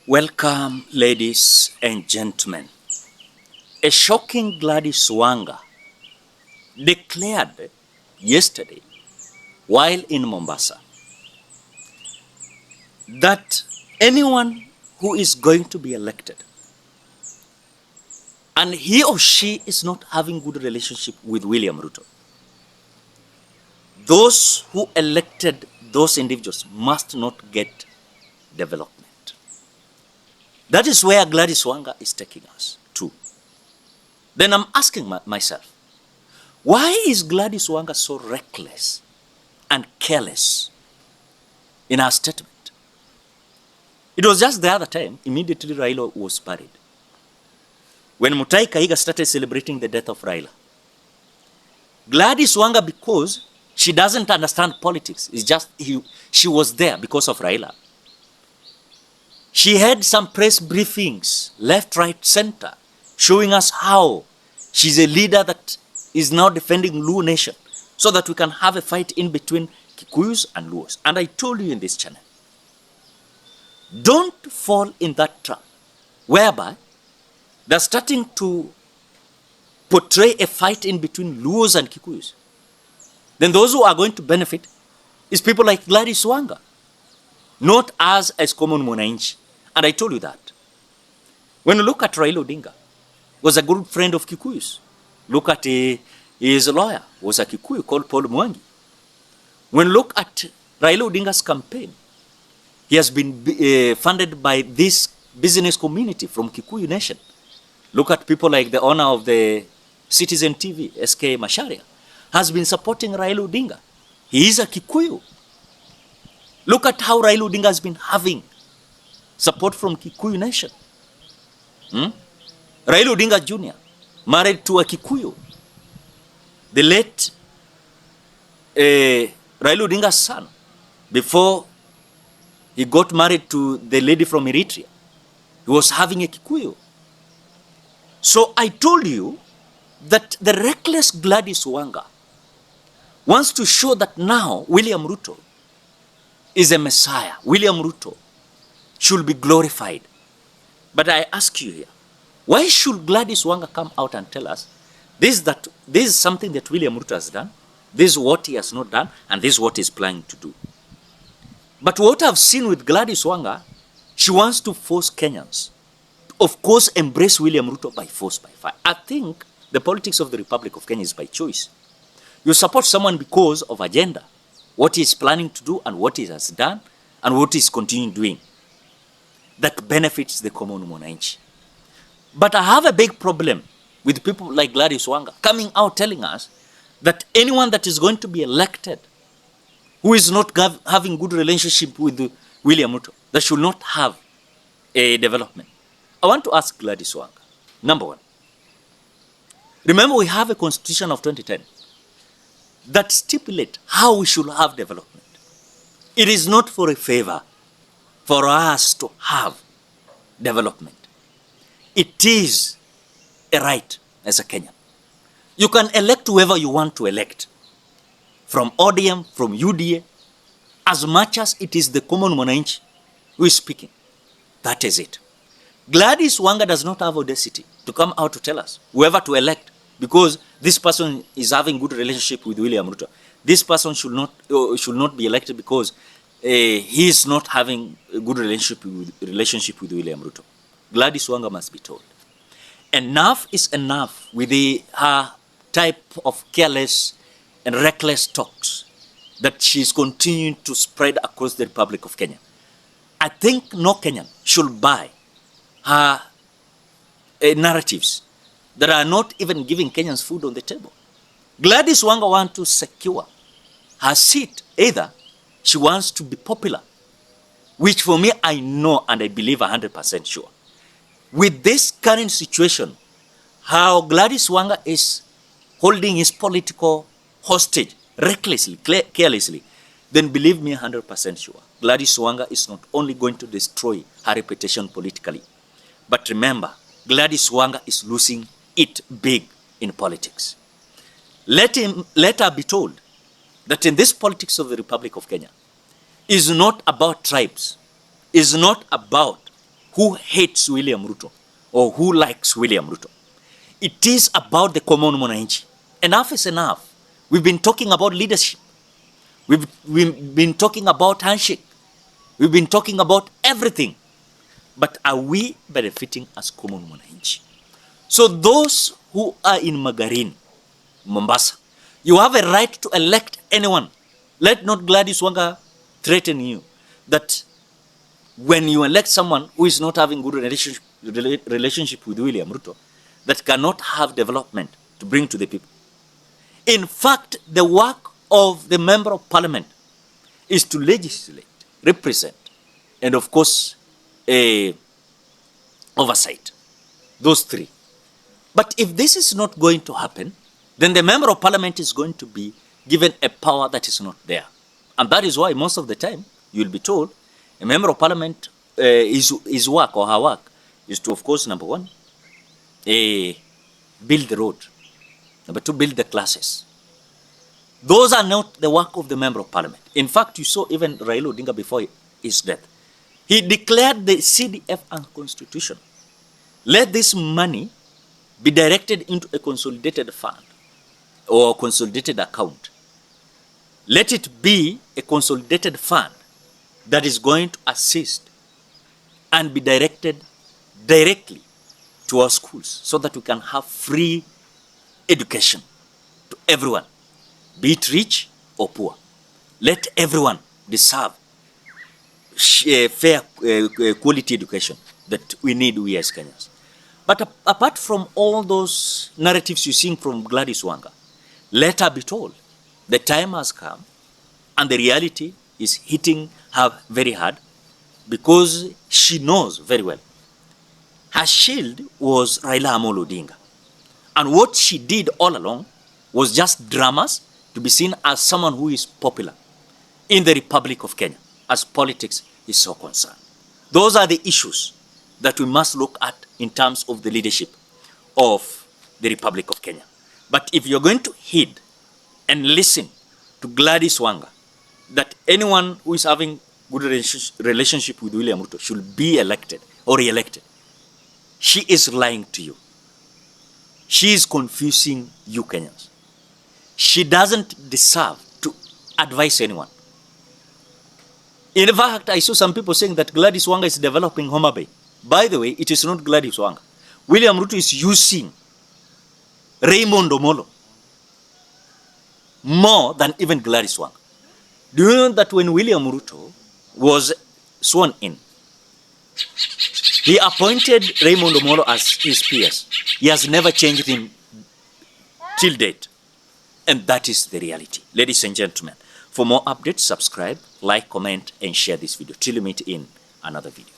Welcome, ladies and gentlemen. A shocking Gladys Wanga declared yesterday while in Mombasa that anyone who is going to be elected and he or she is not having good relationship with William Ruto, those who elected those individuals must not get development. That is where Gladys Wanga is taking us to. Then I'm asking myself, why is Gladys Wanga so reckless and careless in her statement? It was just the other time, immediately Raila was buried. When Mutahi Kahiga started celebrating the death of Raila, Gladys Wanga, because she doesn't understand politics, she was there because of Raila. She had some press briefings, left, right, center, showing us how she's a leader that is now defending Luo nation so that we can have a fight in between Kikuyus and Luos. And I told you in this channel, don't fall in that trap whereby they're starting to portray a fight in between Luos and Kikuyus. Then those who are going to benefit is people like Gladys Wanga, not us as common mwananchi. And I told you that. When you look at Raila Odinga, was a good friend of Kikuyus. Look at his lawyer, was a Kikuyu called Paul Mwangi. When you look at Raila Odinga's campaign, he has been funded by this business community from Kikuyu Nation. Look at people like the owner of the Citizen TV, SK Macharia, has been supporting Raila Odinga. He is a Kikuyu. Look at how Raila Odinga has been having support from Kikuyu Nation. Raila Odinga Jr. married to a Kikuyu. The late Raila Odinga's son, before he got married to the lady from Eritrea, he was having a Kikuyu. So I told you that the reckless Gladys Wanga wants to show that now William Ruto is a messiah. William Ruto should be glorified. But I ask you here, why should Gladys Wanga come out and tell us this is something that William Ruto has done, this is what he has not done, and this is what he's planning to do? But what I've seen with Gladys Wanga, she wants to force Kenyans, of course, embrace William Ruto by force, by fire. I think the politics of the Republic of Kenya is by choice. You support someone because of agenda, what he is planning to do and what he has done and what he is continuing doing. That benefits the common mwananchi. But I have a big problem with people like Gladys Wanga coming out telling us that anyone that is going to be elected who is not having good relationship with William Ruto, that should not have a development. I want to ask Gladys Wanga, number one, remember we have a constitution of 2010 that stipulates how we should have development. It is not for a favor for us to have development. It is a right as a Kenyan. You can elect whoever you want to elect, from ODM, from UDA, as much as it is the common mwananchi who is speaking. That is it. Gladys Wanga does not have audacity to come out to tell us whoever to elect because this person is having good relationship with William Ruto. This person should not be elected because he is not having a good relationship with William Ruto. Gladys Wanga must be told. Enough is enough with her type of careless and reckless talks that she is continuing to spread across the Republic of Kenya. I think no Kenyan should buy her narratives that are not even giving Kenyans food on the table. Gladys Wanga wants to secure her seat. Either she wants to be popular, which for me, I know and I believe 100% sure. With this current situation, how Gladys Wanga is holding his political hostage recklessly, carelessly, then believe me 100% sure. Gladys Wanga is not only going to destroy her reputation politically, but remember, Gladys Wanga is losing it big in politics. Let her be told that in this politics of the Republic of Kenya is not about tribes, is not about who hates William Ruto or who likes William Ruto. It is about the common mwananchi. Enough is enough. We've been talking about leadership. We've been talking about handshake. We've been talking about everything. But are we benefiting as common mwananchi? So those who are in Magarin, Mombasa, you have a right to elect anyone. Let not Gladys Wanga threaten you that when you elect someone who is not having good relationship with William Ruto, that cannot have development to bring to the people. In fact, the work of the member of parliament is to legislate, represent, and of course, oversight. Those three. But if this is not going to happen, then the member of parliament is going to be given a power that is not there. And that is why most of the time you'll be told a member of parliament, his work or her work is to, of course, number one, build the road. Number two, build the classes. Those are not the work of the member of parliament. In fact, you saw even Raila Odinga before his death. He declared the CDF unconstitutional. Let this money be directed into a consolidated fund or consolidated account. Let it be a consolidated fund that is going to assist and be directed directly to our schools so that we can have free education to everyone, be it rich or poor. Let everyone deserve fair quality education that we need, we as Kenyans. But apart from all those narratives you sing from Gladys Wanga, let her be told the time has come and the reality is hitting her very hard because she knows very well. Her shield was Raila Amolo Odinga. And what she did all along was just dramas to be seen as someone who is popular in the Republic of Kenya as politics is so concerned. Those are the issues that we must look at in terms of the leadership of the Republic of Kenya. But if you're going to heed and listen to Gladys Wanga, that anyone who is having good relationship with William Ruto should be elected or re-elected, she is lying to you. She is confusing you Kenyans. She doesn't deserve to advise anyone. In fact, I saw some people saying that Gladys Wanga is developing Homa Bay. By the way, it is not Gladys Wanga. William Ruto is using Raymond Omolo more than even Gladys Wanga. Do you know that when William Ruto was sworn in, he appointed Raymond Omolo as his PS. He has never changed him till date. And that is the reality. Ladies and gentlemen, for more updates, subscribe, like, comment, and share this video. Till we meet in another video.